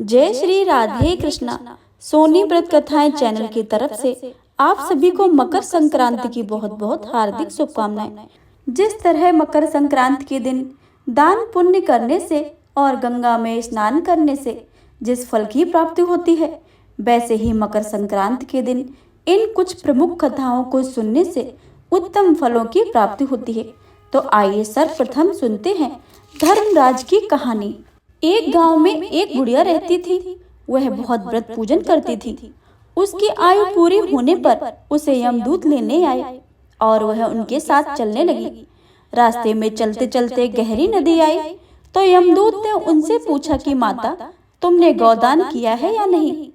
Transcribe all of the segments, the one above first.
जय श्री राधे कृष्णा। सोनी व्रत कथाएं चैनल की तरफ से आप सभी को मकर संक्रांति की बहुत बहुत हार्दिक शुभकामनाएं। जिस तरह मकर संक्रांति के दिन दान पुण्य करने से और गंगा में स्नान करने से जिस फल की प्राप्ति होती है, वैसे ही मकर संक्रांति के दिन इन कुछ प्रमुख कथाओं को सुनने से उत्तम फलों की प्राप्ति होती है। तो आइए सर्वप्रथम सुनते हैं धर्मराज की कहानी। एक गांव में एक बुढ़िया रहती थी। वह बहुत व्रत पूजन करती थी। उसकी आयु पूरी होने पर उसे यमदूत लेने आए और वह उनके साथ चलने लगी। रास्ते में चलते चलते गहरी नदी आई तो यमदूत ने उनसे पूछा कि माता, तुमने गौदान किया है या नहीं।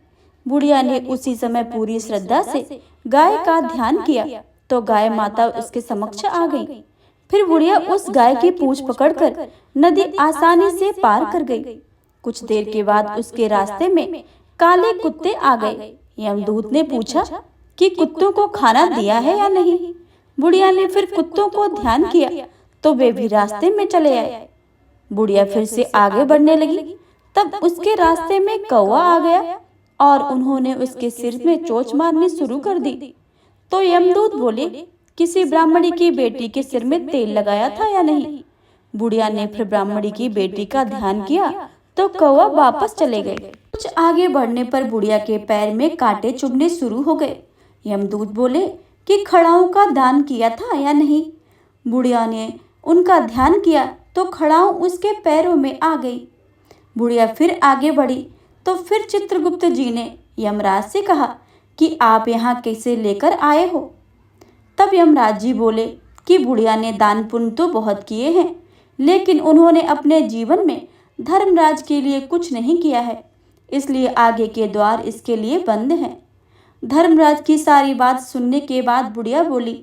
बुढ़िया ने उसी समय पूरी श्रद्धा से गाय का ध्यान किया तो गाय माता उसके समक्ष आ गई। फिर बुढ़िया उस गाय की पूंछ पकड़कर नदी आसानी से पार कर गई। कुछ देर के बाद उसके रास्ते में काले कुत्ते आ गए। यमदूत ने पूछा कि कुत्तों को खाना दिया है या नहीं। बुढ़िया ने फिर कुत्तों को ध्यान किया तो वे भी रास्ते में चले आए। बुढ़िया फिर से आगे बढ़ने लगी, तब उसके रास्ते में कौवा आ गया और उन्होंने उसके सिर में चोंच मारनी शुरू कर दी। तो यमदूत बोले, किसी ब्राह्मणी की बेटी के सिर में तेल लगाया था या नहीं। बुढ़िया ने फिर ब्राह्मणी की बेटी का ध्यान किया तो कौवा वापस चले गए। कुछ आगे बढ़ने पर बुढ़िया के पैर में कांटे चुभने शुरू हो गए। यमदूत बोले कि खड़ाओं का दान किया था या नहीं। बुढ़िया ने उनका ध्यान किया तो खड़ाओं उसके पैरों में आ गई। बुढ़िया फिर आगे बढ़ी तो फिर चित्रगुप्त जी ने यमराज से कहा कि आप यहाँ कैसे लेकर आए हो। तब यमराज जी बोले कि बुढ़िया ने दान पुण्य तो बहुत किए हैं, लेकिन उन्होंने अपने जीवन में धर्मराज के लिए कुछ नहीं किया है, इसलिए आगे के द्वार इसके लिए बंद हैं। धर्मराज की सारी बात सुनने के बाद बुढ़िया बोली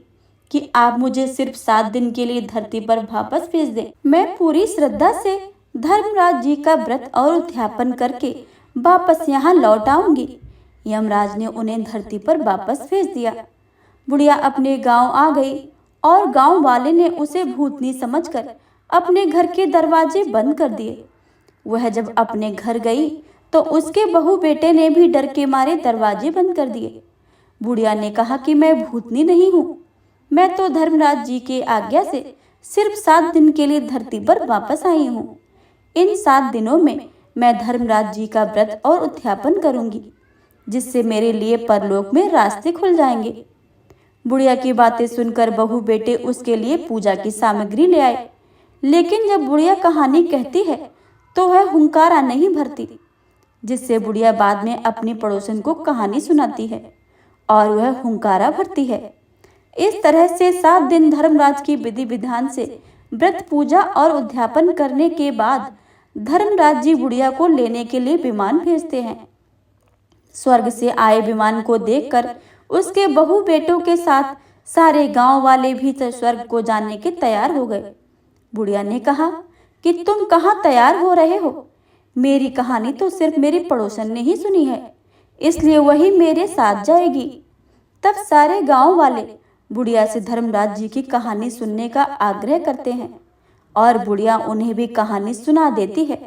कि आप मुझे सिर्फ 7 दिन के लिए धरती पर वापस भेज दें। मैं पूरी श्रद्धा से धर्मराज जी का व्रत और उद्यापन करके वापस यहाँ लौट आऊंगी। यमराज ने उन्हें धरती पर वापस भेज दिया। बुढ़िया अपने गांव आ गई और गांव वाले ने उसे भूतनी समझकर अपने घर के दरवाजे बंद कर दिए। वह जब अपने घर गई तो उसके बहू बेटे ने भी डर के मारे दरवाजे बंद कर दिए। बुढ़िया ने कहा कि मैं भूतनी नहीं हूँ, मैं तो धर्मराज जी के आज्ञा से सिर्फ 7 दिन के लिए धरती पर वापस आई हूँ। इन 7 दिनों में मैं धर्मराज जी का व्रत और उद्यापन करूंगी, जिससे मेरे लिए परलोक में रास्ते खुल जाएंगे। बुढ़िया की बातें सुनकर बहू बेटे उसके लिए पूजा की सामग्री ले आए, लेकिन जब बुढ़िया कहानी कहती है तो वह हुंकारा नहीं भरती, जिससे बुढ़िया बाद में अपनी पड़ोसन को कहानी सुनाती है और वह हुंकारा भरती है। इस तरह से 7 दिन धर्मराज की विधि विधान से व्रत पूजा और उद्यापन करने के बाद धर्मराज जी बुढ़िया को लेने के लिए विमान भेजते हैं। स्वर्ग से आए विमान को देखकर उसके बहू बेटों के साथ सारे गांव वाले भी स्वर्ग को जाने के तैयार हो गए। बुढ़िया ने कहा कि तुम कहाँ तैयार हो रहे हो, मेरी कहानी तो सिर्फ मेरे पड़ोसन ने ही सुनी है, इसलिए वही मेरे साथ जाएगी। तब सारे गांव वाले बुढ़िया से धर्मराज जी की कहानी सुनने का आग्रह करते हैं और बुढ़िया उन्हें भी कहानी सुना देती है।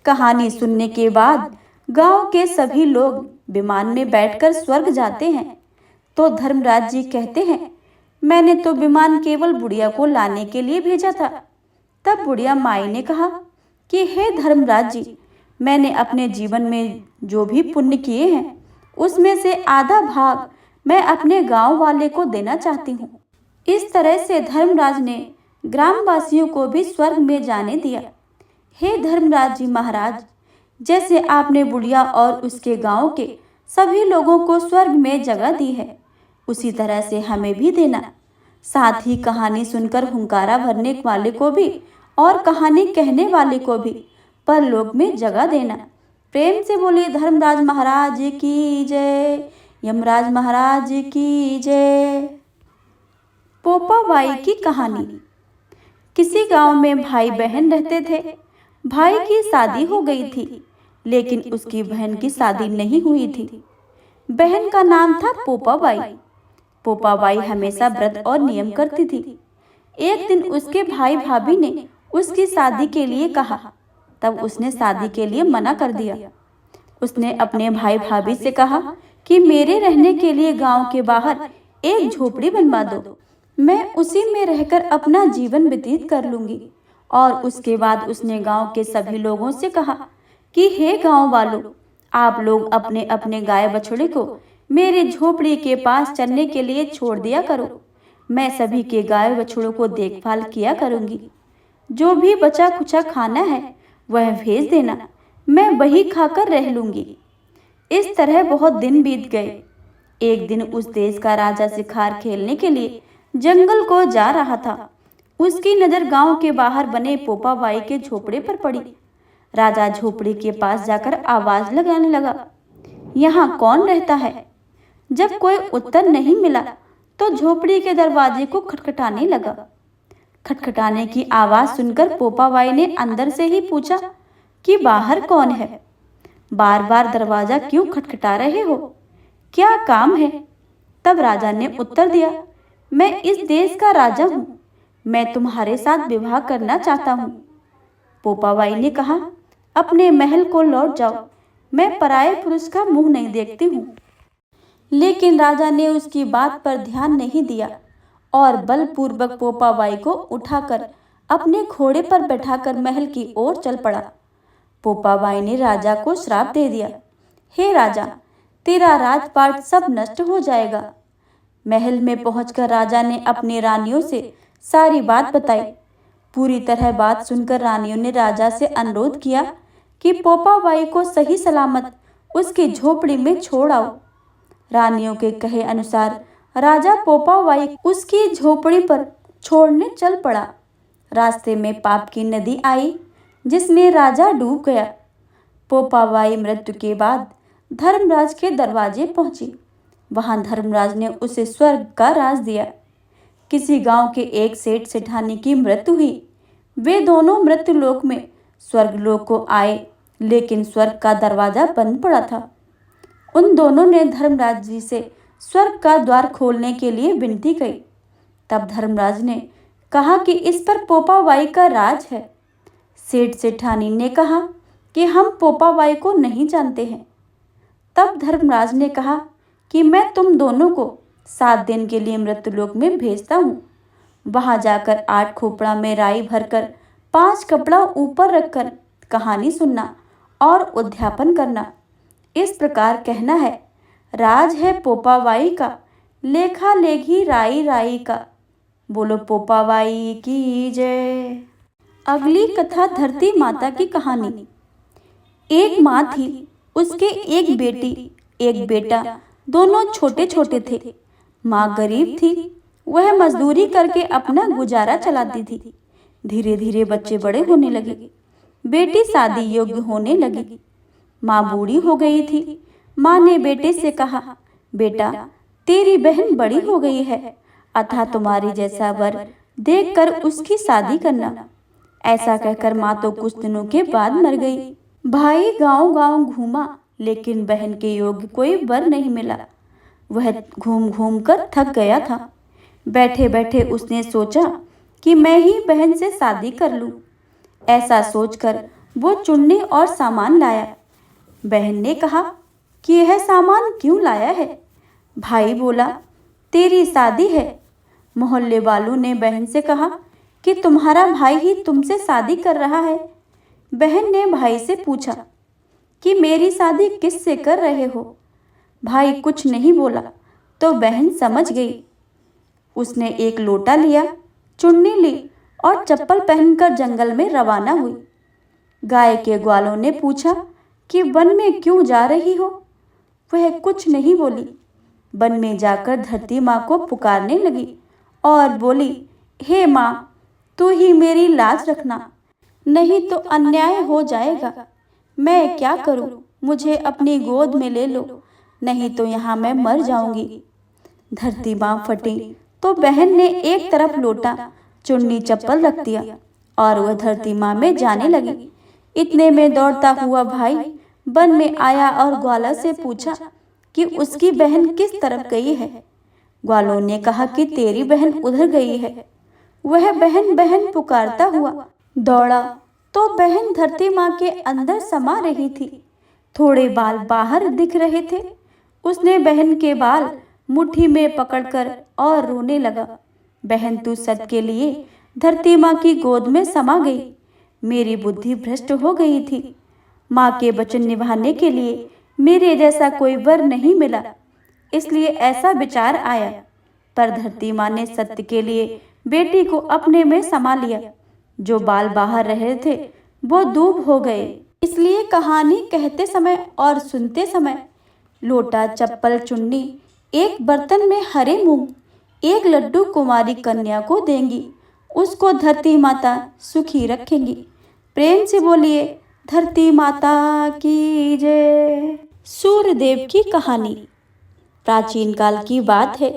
कहानी सुनने के बाद गांव के सभी लोग विमान में बैठकर स्वर्ग जाते हैं। तो धर्मराज जी कहते हैं, मैंने तो विमान केवल बुढ़िया को लाने के लिए भेजा था। तब बुढ़िया माई ने कहा कि हे धर्मराज जी, मैंने अपने जीवन में जो भी पुण्य किए हैं उसमें से आधा भाग मैं अपने गांव वाले को देना चाहती हूँ। इस तरह से धर्मराज ने ग्रामवासियों को भी स्वर्ग में जाने दिया। हे धर्मराज जी महाराज, जैसे आपने बुढ़िया और उसके गांव के सभी लोगों को स्वर्ग में जगह दी है, उसी तरह से हमें भी देना। साथ ही कहानी सुनकर हुंकारा भरने वाले को भी और कहानी कहने वाले को भी परलोक में जगह देना। प्रेम से बोलिए धर्मराज महाराज की जय, यमराज महाराज की जय। पोपाबाई की कहानी। किसी गांव में भाई बहन रहते थे। भाई की शादी हो गई थी, लेकिन उसकी बहन की शादी नहीं हुई थी। बहन का नाम था पोपाबाई। पोपाबाई हमेशा व्रत और नियम करती थी। एक दिन उसके भाई भाभी ने उसकी शादी के लिए कहा, तब उसने शादी के लिए मना कर दिया। उसने अपने भाई भाभी से कहा कि मेरे रहने के लिए गांव के बाहर एक झोपड़ी बनवा दो। मैं उसी में रहकर अपना जीवन व्यतीत कर लूंगी। और उसके बाद उसने गांव के सभी लोगों से कहा कि हे गांव वालों, आप लोग अपने अपने गाय बछड़े को मेरे झोपड़ी के पास चरने के लिए छोड़ दिया करो। मैं सभी के गाय बछड़ों को देखभाल किया करूंगी। जो भी बचा कुचा खाना है वह भेज देना, मैं वही खाकर रह लूंगी। इस तरह बहुत दिन बीत गए। एक दिन उस देश का राजा शिकार खेलने के लिए जंगल को जा रहा था। उसकी नजर गांव के बाहर बने पोपाबाई के झोपड़े पर पड़ी। राजा झोपड़ी के पास जाकर आवाज लगाने लगा, यहाँ कौन रहता है? जब कोई उत्तर नहीं मिला तो झोपड़ी के दरवाजे को खटखटाने लगा। खटखटाने की आवाज सुनकर पोपाबाई ने अंदर से ही पूछा कि बाहर कौन है? बार बार दरवाजा क्यों खटखटा रहे हो? क्या काम है? तब राजा ने उत्तर दिया, मैं इस देश का राजा हूँ। मैं तुम्हारे साथ विवाह करना चाहता हूँ। पोपाबाई ने कहा, अपने महल को लौट जाओ, मैं पराये पुरुष का मुंह नहीं देखती हूँ। लेकिन राजा ने उसकी बात पर ध्यान नहीं दिया और बलपूर्वक पोपाबाई को उठाकर अपने घोड़े पर बैठाकर महल की ओर चल पड़ा। पोपाबाई ने राजा को श्राप दे दिया, हे राजा, तेरा राजपाट सब नष्ट हो जाएगा। महल में पहुंचकर राजा ने अपनी रानियों से सारी बात बताई। पूरी तरह बात सुनकर रानियों ने राजा से अनुरोध किया कि पोपाबाई को सही सलामत उसकी झोपड़ी में छोड़ आओ। रानियों के कहे अनुसार राजा पोपाबाई उसकी झोपड़ी पर छोड़ने चल पड़ा। रास्ते में पाप की नदी आई जिसमें राजा डूब गया। पोपाबाई मृत्यु के बाद धर्मराज के दरवाजे पहुंची। वहां धर्मराज ने उसे स्वर्ग का राज दिया। किसी गांव के एक सेठ सेठानी की मृत्यु हुई। वे दोनों मृत्युलोक में स्वर्गलोक को आए, लेकिन स्वर्ग का दरवाजा बंद पड़ा था। उन दोनों ने धर्मराज जी से स्वर्ग का द्वार खोलने के लिए विनती की। तब धर्मराज ने कहा कि इस पर पोपाबाई का राज है। सेठ सेठानी ने कहा कि हम पोपाबाई को नहीं जानते हैं। तब धर्मराज ने कहा कि मैं तुम दोनों को 7 दिन के लिए मृत्युलोक में भेजता हूँ। वहां जाकर 8 खोपड़ा में राई भरकर 5 कपड़ा ऊपर रखकर कहानी सुनना और उद्यापन करना। इस प्रकार कहना है, राज है पोपाबाई का, लेखा लेगी राई राई का। बोलो पोपाबाई की जय। अगली कथा धरती माता की कहानी। एक माँ थी, उसके एक बेटी एक बेटा, दोनों छोटे छोटे थे। माँ गरीब थी, वह मजदूरी करके अपना गुजारा चलाती थी। धीरे धीरे बच्चे बड़े होने लगे, बेटी शादी योग्य होने लगी। माँ बूढ़ी हो गई थी। माँ ने बेटे से कहा, बेटा तेरी बहन बड़ी हो गई है, अतः तुम्हारी जैसा वर देखकर उसकी शादी करना। ऐसा कहकर माँ तो कुछ दिनों के बाद मर गई। भाई गांव गांव घूमा, लेकिन बहन के योग्य कोई वर नहीं मिला। वह घूम घूम कर थक गया था। बैठे बैठे उसने सोचा कि मैं ही बहन से शादी कर लूं। ऐसा सोचकर वो चुन्नी और सामान लाया। बहन ने कहा कि यह सामान क्यों लाया है? भाई बोला, तेरी शादी है। मोहल्ले वालों ने बहन से कहा कि तुम्हारा भाई ही तुमसे शादी कर रहा है। बहन ने भाई से पूछा कि मेरी शादी किससे कर रहे हो? भाई कुछ नहीं बोला तो बहन समझ गई। उसने एक लोटा लिया, चुन्नी ली और चप्पल पहनकर जंगल में रवाना हुई। गाय के ग्वालों ने पूछा कि वन में क्यों जा रही हो? वह कुछ नहीं बोली। वन में जाकर धरती माँ को पुकारने लगी और बोली, हे माँ, तू ही मेरी लाज रखना, नहीं तो अन्याय हो जाएगा। मैं क्या करूं? मुझे अपनी गोद में ले लो, नहीं तो यहाँ मैं मर जाऊंगी। धरती माँ फटी तो बहन ने एक तरफ लोटा, चुन्नी चप्पल रख दिया और वह धरती माँ में जाने लगी। इतने में दौड़ता हुआ भाई वन में आया और ग्वाला से पूछा कि उसकी बहन किस तरफ गई है। ग्वालों ने कहा कि तेरी बहन उधर गई है। वह बहन बहन पुकारता हुआ दौड़ा तो बहन धरती माँ के अंदर समा रही थी। थोड़े बाल बाहर दिख रहे थे। उसने बहन के बाल मुट्ठी में पकड़कर और रोने लगा। बहन, तू सत के लिए धरती माँ की गोद में समा गई। मेरी बुद्धि भ्रष्ट हो गई थी। माँ के वचन निभाने के लिए मेरे जैसा कोई वर नहीं मिला, इसलिए ऐसा विचार आया। पर धरती माँ ने सत्य के लिए बेटी को अपने में समा लिया। जो बाल बाहर रहे थे वो दूब हो गए। इसलिए कहानी कहते समय और सुनते समय लोटा, चप्पल, चुन्नी, एक बर्तन में हरे मूंग, एक लड्डू कुमारी कन्या को देंगी। उसको धरती माता सुखी रखेंगी। प्रेम से बोलिए धरती माता की जय। सूर्यदेव की कहानी। प्राचीन काल की बात है।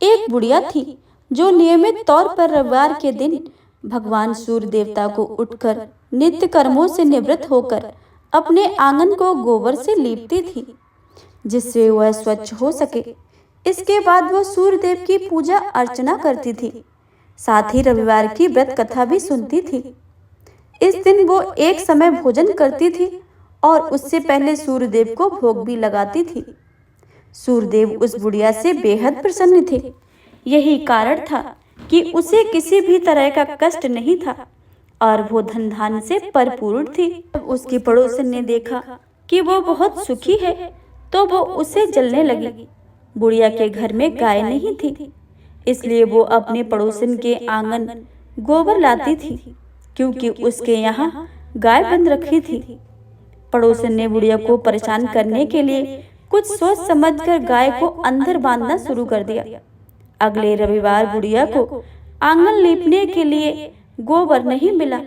एक बुढ़िया थी जो नियमित तौर पर रविवार के दिन भगवान सूर्य देवता को उठकर नित्य कर्मों से निवृत्त होकर अपने आंगन को गोबर से लीपती थी, जिससे वह स्वच्छ हो सके। इसके बाद वह सूर्य देव की पूजा अर्चना करती थी। साथ ही रविवार की व्रत कथा भी सुनती थी। इस दिन वो एक समय भोजन करती थी और उससे पहले सूर्यदेव को भोग भी लगाती थी। सूर्यदेव उस बुढ़िया से बेहद प्रसन्न थे। यही कारण था कि उसे किसी भी तरह का कष्ट नहीं था और वो धन धान्य से परिपूर्ण थी। जब उसकी पड़ोसन ने देखा कि वो बहुत सुखी है तो वो उसे जलने लगी। बुढ़िया के घर में गाय नहीं थी, इसलिए वो अपने पड़ोसन के आंगन गोबर लाती थी, क्योंकि उसके यहाँ गाय बंद रखी थी। पड़ोसन ने बुढ़िया को परेशान करने के लिए कुछ सोच समझकर गाय को अंदर बांधना शुरू कर दिया। अगले रविवार बुढ़िया को आंगन लीपने के लिए गोबर नहीं मिला।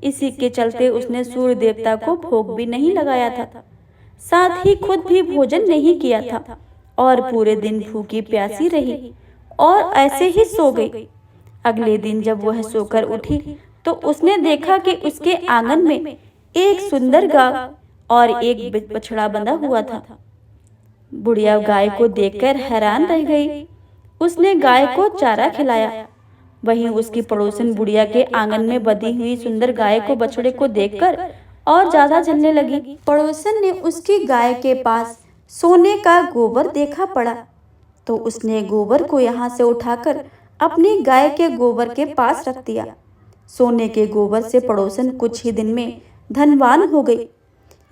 इसी के चलते उसने सूर्य देवता को भोग भी नहीं लगाया था, साथ ही खुद भी भोजन नहीं किया था और पूरे दिन भूखी प्यासी रही और ऐसे ही सो गई। अगले दिन जब वह सोकर उठी तो उसने देखा कि उसके आंगन में एक सुंदर गाय और एक बछड़ा बंधा हुआ था। बुढ़िया गाय को देखकर हैरान रह गई। उसने गाय को चारा खिलाया। वहीं उसकी पड़ोसन बुढ़िया के आंगन में बंधी हुई सुंदर गाय को बछड़े को देखकर और ज्यादा जलने लगी। पड़ोसन ने उसकी गाय के पास सोने का गोबर देखा पड़ा तो उसने गोबर को यहाँ से उठाकर अपनी गाय के गोबर के पास रख दिया। सोने के गोबर से पड़ोसन कुछ ही दिन में धनवान हो गई।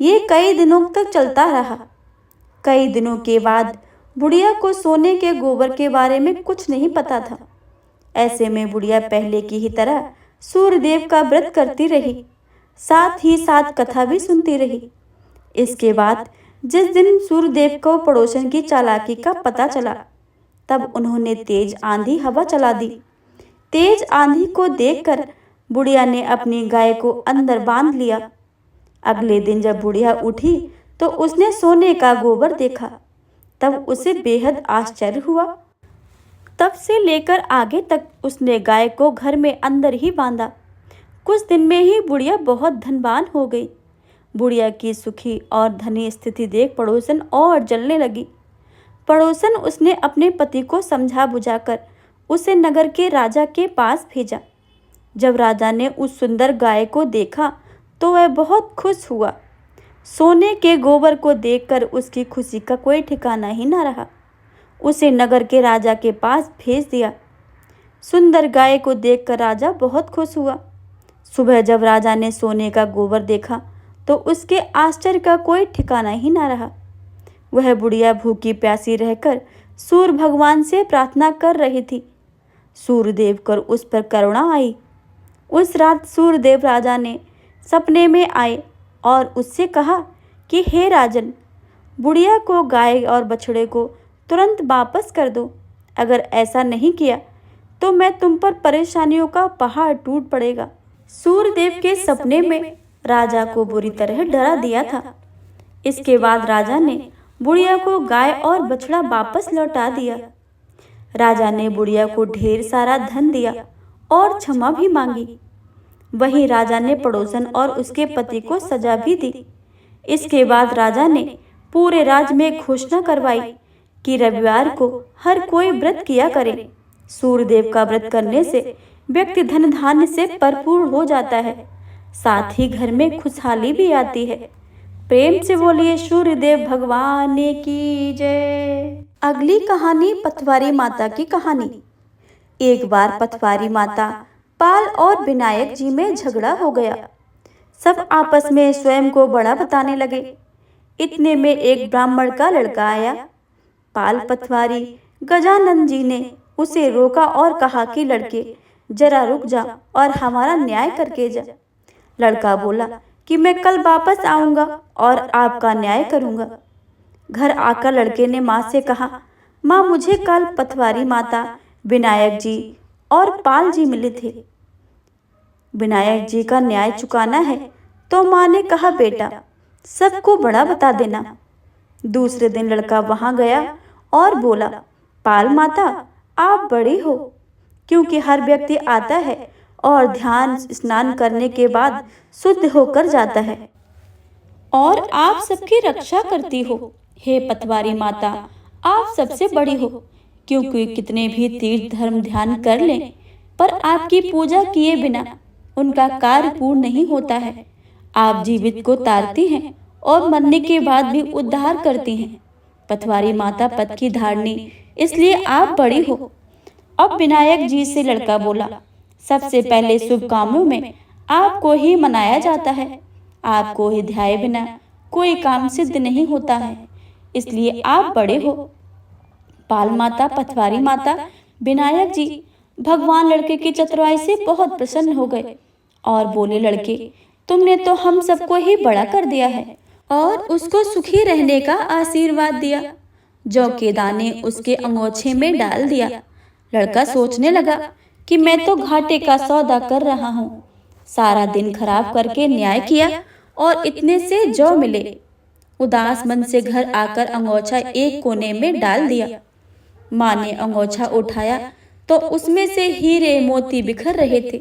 ये कई दिनों तक चलता रहा। कई दिनों के बाद बुढ़िया को सोने के गोबर के बारे में कुछ नहीं पता था। ऐसे में बुढ़िया पहले की ही तरह सूर्यदेव का व्रत करती रही, साथ ही साथ कथा भी सुनती रही। इसके बाद जिस दिन सूर्यदेव को पड़ोसन की चालाकी का पता चला, तब उन्होंने तेज आंधी हवा चला दी। तेज आंधी को देखकर बुढ़िया ने अपनी गाय को अंदर बांध लिया। अगले दिन जब बुढ़िया उठी तो उसने सोने का गोबर देखा। तब उसे बेहद आश्चर्य हुआ। तब से लेकर आगे तक उसने गाय को घर में अंदर ही बांधा। कुछ दिन में ही बुढ़िया बहुत धनवान हो गई। बुढ़िया की सुखी और धनी स्थिति देख पड़ोसन और जलने लगी। पड़ोसन उसने अपने पति को समझा बुझाकर उसे नगर के राजा के पास भेजा। जब राजा ने उस सुंदर गाय को देखा तो वह बहुत खुश हुआ। सोने के गोबर को देखकर उसकी खुशी का कोई ठिकाना ही न रहा। उसे नगर के राजा के पास भेज दिया। सुंदर गाय को देखकर राजा बहुत खुश हुआ। सुबह जब राजा ने सोने का गोबर देखा तो उसके आश्चर्य का कोई ठिकाना ही न रहा। वह बुढ़िया भूखी प्यासी रहकर सूर्य भगवान से प्रार्थना कर रही थी। सूर्यदेव को उस पर करुणा आई। उस रात सूर्यदेव राजा ने सपने में आए और उससे कहा कि हे राजन, बुढ़िया को गाय और बछड़े को तुरंत वापस कर दो। अगर ऐसा नहीं किया तो मैं तुम पर परेशानियों का पहाड़ टूट पड़ेगा। सूर्यदेव के सपने में राजा को बुरी तरह डरा दिया था। इसके बाद राजा ने बुढ़िया को गाय और बछड़ा वापस लौटा दिया। राजा ने बुढ़िया को ढेर सारा धन दिया और क्षमा भी मांगी। वहीं राजा ने पड़ोसन और उसके पति को सजा भी दी। इसके बाद राजा ने पूरे राज्य में घोषणा करवाई कि रविवार को हर कोई व्रत किया करे। सूर्यदेव का व्रत करने से व्यक्ति धन धान्य से भरपूर हो जाता है, साथ ही घर में खुशहाली भी आती है। प्रेम से बोलिए सूर्यदेव भगवान की जय। अगली कहानी पथवारी माता की कहानी। एक बार पथवारी माता पाल और विनायक जी में झगड़ा हो गया। सब आपस में स्वयं को बड़ा बताने लगे। इतने में एक ब्राह्मण का लड़का आया। पाल पथवारी गजानन जी ने उसे रोका और कहा कि लड़के, जरा रुक जा और हमारा न्याय करके जा। लड़का बोला कि मैं कल वापस आऊंगा और आपका न्याय करूंगा। घर आकर लड़के ने माँ से कहा, माँ मुझे कल पथवारी माता, विनायक जी और पाल जी मिले थे। विनायक जी का न्याय चुकाना है। तो माँ ने कहा, बेटा सबको बड़ा बता देना। दूसरे दिन लड़का वहां गया और बोला, पाल माता आप बड़ी हो, क्योंकि हर व्यक्ति आता है और ध्यान स्नान करने के बाद शुद्ध होकर जाता है और आप सबकी रक्षा करती हो। हे पथवारी माता, आप सबसे बड़ी हो, क्योंकि कितने भी तीर्थ धर्म ध्यान कर लें पर आपकी पूजा किए बिना उनका कार्य पूर्ण नहीं होता है। आप जीवित को तारती हैं और मरने के बाद भी उद्धार करती हैं। पथवारी माता पद की धारणी, इसलिए आप बड़ी हो। अब विनायक जी से लड़का बोला, सबसे पहले शुभ कामों में आपको ही मनाया जाता है। आपको ही ध्याए बिना कोई काम सिद्ध नहीं होता है, इसलिए आप बड़े हो। पाल माता, पथवारी माता, विनायक जी भगवान लड़के की चतुराई से बहुत प्रसन्न हो गए और बोले, लड़के तुमने तो हम सबको ही बड़ा कर दिया है और उसको सुखी रहने का आशीर्वाद दिया। जौ के दाने उसके अंगोछे में डाल दिया। लड़का सोचने लगा कि मैं तो घाटे का सौदा कर रहा हूँ। सारा दिन खराब करके न्याय किया और इतने से जौ मिले। उदास मन से घर आकर अंगोछा एक कोने में डाल दिया। माँ ने अंगोछा उठाया तो उसमें से हीरे मोती बिखर रहे थे।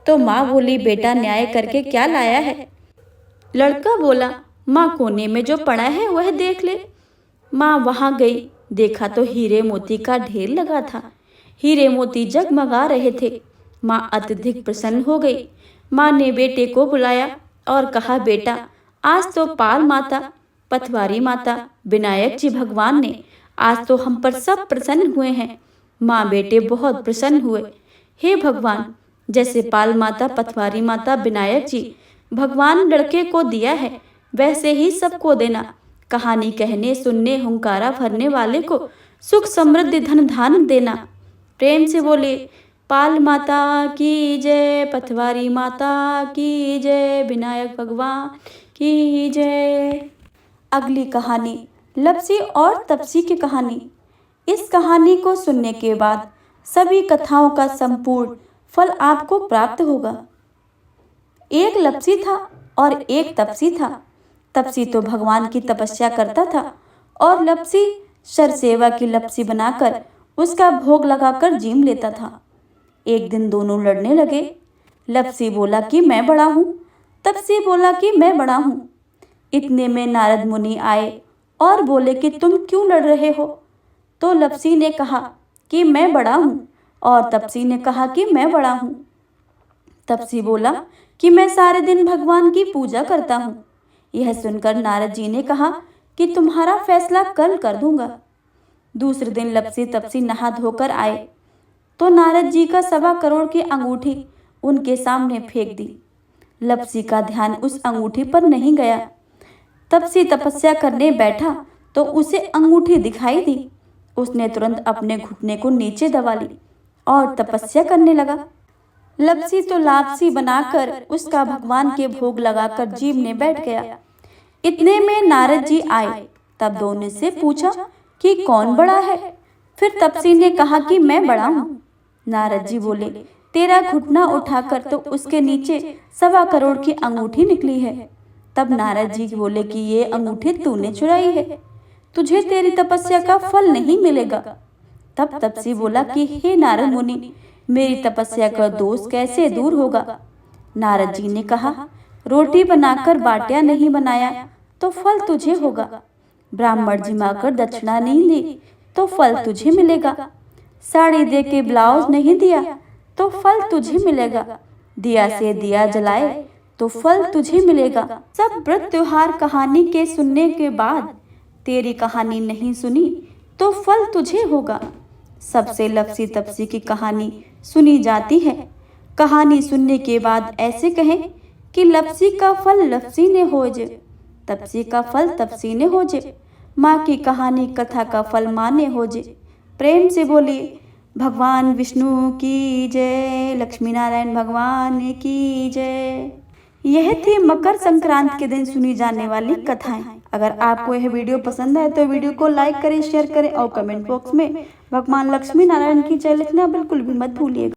तो माँ बोली, बेटा न्याय करके क्या लाया है? लड़का बोला, माँ कोने में जो पड़ा है वह देख ले। माँ वहां गई, देखा तो हीरे मोती का ढेर लगा था। हीरे मोती जगमगा रहे थे। माँ अत्यधिक प्रसन्न हो गई। माँ ने बेटे को बुलाया और कहा, बेटा आज तो पाल माता, पथवारी माता, विनायक जी भगवान ने आज तो हम पर सब प्रसन्न हुए हैं। माँ बेटे बहुत प्रसन्न हुए। हे भगवान, जैसे पाल माता, पथवारी माता, विनायक जी भगवान लड़के को दिया है वैसे ही सबको देना। कहानी कहने सुनने हुंकारा भरने वाले को सुख समृद्धि धन धान देना। प्रेम से बोले, पाल माता की जय, पथवारी माता की जय, विनायक भगवान की जय। अगली कहानी लपसी और तपसी की कहानी। इस कहानी को सुनने के बाद सभी कथाओं का संपूर्ण फल आपको प्राप्त होगा। एक लपसी था और एक तपसी था। तपसी तो भगवान की तपस्या करता था और लपसी सरसेवा की लपसी बनाकर उसका भोग लगाकर जीम लेता था। एक दिन दोनों लड़ने लगे। लपसी बोला कि मैं बड़ा हूँ, तपसी बोला कि मैं बड़ा हूँ। इतने में नारद मुनि आए और बोले कि तुम क्यों लड़ रहे हो? तो लपसी ने कहा कि मैं बड़ा हूँ और तपसी ने कहा कि मैं बड़ा हूँ। तपसी बोला कि मैं सारे दिन भगवान की पूजा करता हूँ। यह सुनकर नारद जी ने कहा कि तुम्हारा फैसला कल कर दूंगा। दूसरे दिन लपसी तपसी नहा धोकर आए तो नारद जी का 1.25 करोड़ की अंगूठी उनके सामने फेंक दी। लपसी का ध्यान उस अंगूठी पर नहीं गया। तपसी तपस्या करने बैठा तो उसे अंगूठी दिखाई दी। उसने तुरंत अपने घुटने को नीचे दबा ली और तपस्या करने लगा। लपसी तो लापसी बनाकर उसका भगवान के भोग लगाकर जीवने बैठ गया। इतने में नारद जी आए। तब दोनों से पूछा कि कौन बड़ा है? फिर तपसी ने कहा कि मैं बड़ा हूँ। नारद जी बोले, तेरा घुटना उठाकर तो उसके नीचे 1.25 करोड़ की अंगूठी निकली है। तब नारद जी बोले कि ये अंगूठी तूने चुराई है, तुझे तेरी तपस्या का फल नहीं मिलेगा। तब तपसी बोला कि हे नारद मुनि, मेरी तपस्या का दोष कैसे दूर होगा? नारद जी ने कहा, रोटी बनाकर बाटिया नहीं बनाया तो फल तुझे होगा। ब्राह्मण जिमाकर दक्षिणा नहीं दी तो फल तुझे मिलेगा। साड़ी दे के ब्लाउज नहीं दिया तो फल तुझे मिलेगा। दिया से दिया जलाए तो फल तुझे मिलेगा। सब व्रत त्योहार कहानी के सुनने के बाद तेरी कहानी नहीं सुनी तो फल तुझे होगा। सबसे लपसी तपसी की कहानी सुनी जाती है। कहानी सुनने के बाद ऐसे कहें कि लपसी का फल लपसी ने होजे, तपसी का फल तपसी ने होजे, माँ की कहानी कथा का फल माँ ने होजे। प्रेम से बोलिए भगवान विष्णु की जय, लक्ष्मी नारायण भगवान की जय। यह थी मकर संक्रांति के दिन सुनी जाने वाली कथाएं। अगर आपको यह वीडियो पसंद है तो वीडियो को लाइक करें, शेयर करें और कमेंट बॉक्स में भगवान लक्ष्मी नारायण की जय लिखना बिल्कुल भी मत भूलिएगा।